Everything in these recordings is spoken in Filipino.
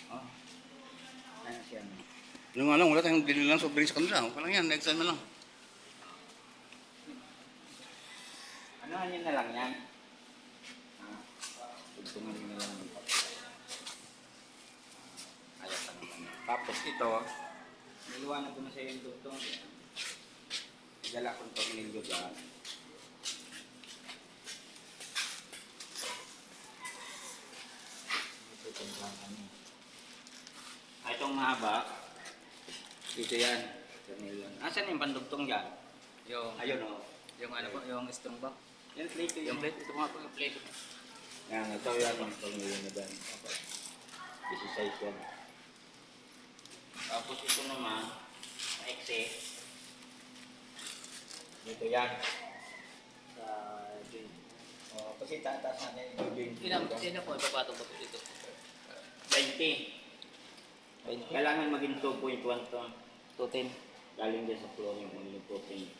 Oh, ano siya. Yung nga lang, wala tayong binili lang soft drinks sa kanila. Okay lang yan, next time na lang. Ano yun na lang yan? Tugtungan nyo na lang ng papel. Ayos na naman yan. Tapos ito, niliwanag ko na sa iyo yung tugtong. Nagdala kong tornilyo dyan. Ito itong kami. Itong mahaba. Dito yan. Tornilyo. Asan yung pandugtong dyan? Yung, Ayun o. yung ano po, yung strong ba? Yan plate Yung plate, ito nga po yung plate. Yan, ito yan ang tornilyo na dyan. This size yan. Tapos ito naman, maiksi. Dito yan. Sa joint. O, kasi tataas natin yung joint. Sino po, ipapatong po dito? 20. Kailangan maging 2.1 to. 210. Galing dyan sa flooring kung yung 210.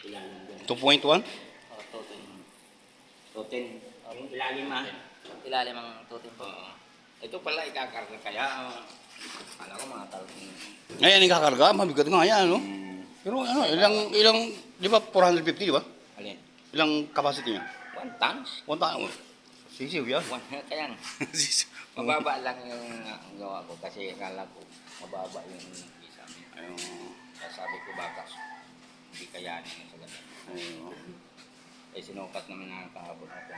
Ilalim dyan. 2.1? Oh, 210. 210. Yung ilalim ah. Ilalim ang 210 po. Oo. Ito pala ikakarga kaya. Kala ko mga talong. Ngayon, yung kakarga, mabigat nga yan, no? Pero ano, ilang, di ba 450, di ba? Alin? Ilang capacity niya? 1 tons? 1 tao. Sisiw yan. Kaya nga. Sisiw. Mababa lang yung gawa ko kasi akala ko mababa yung isa mo. Ayun. Kaya sabi ko bakas, hindi kayanin sa ganun. Ayun. Eh sinukat naman na kahapon at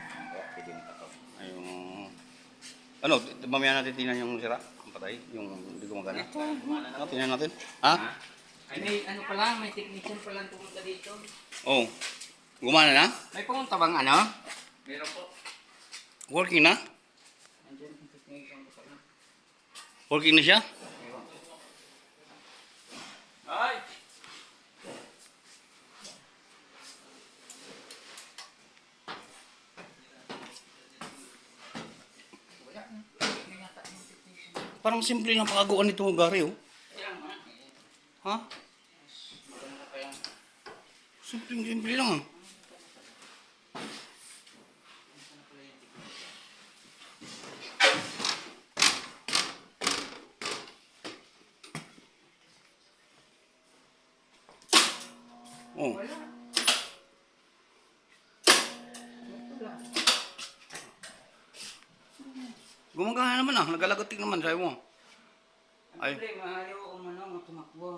pwede na ito. Ayun. Ano, mamaya natin tingnan yung sira, ang patay, yung hindi gumagana. Ano, tingnan natin. Ha? Ay, may ano pala, may technician pala pumunta dito. Oh. Gumana na? May pumunta bang ano? Meron po. Working na? Andiyan yung technician ko pala. Working na siya? Ay! Wala na. May yata yung technician. Parang simple lang pagaguan nito, Gary, oh. Kaya nga. Ha? Maganda kaya. Simple lang, ah. Oh. Gumagana naman ah, nagalagatik naman, sabi mo. Ay. Siyempre, maaari ko kung ano, tumakbo.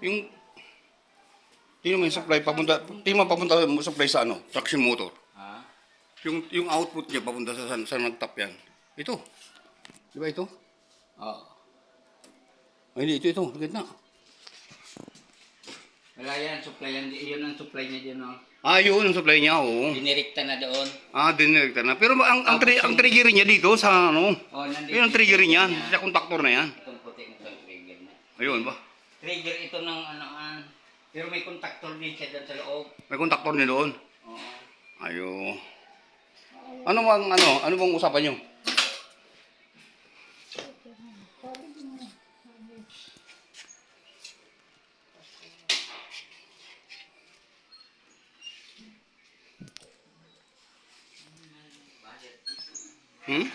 Yung tingnan mo yung supply papunta, tingnan mo papunta mo supply sa ano, traction motor. Ha? Yung output niya papunta sa nagtap yan. Ito. Di ba ito? Oo. Ay, hindi, ito, gitna. Wala yan, supply yan. Yun ang supply niya dyan, no? Ah, yun ang supply niya, oo. Dinirekta na doon. Ah, dinirekta na. Pero ang trigger niya dito sa ano, Oh, nandito. yun ang trigger niya, sa contactor na yan. Itong puting itong trigger na. Ayun ba? Trigger ito ng ano, pero may contactor din siya doon sa loob. May contactor niya doon. Oo. Ayo. Ano bang usapan niyo? Hmm?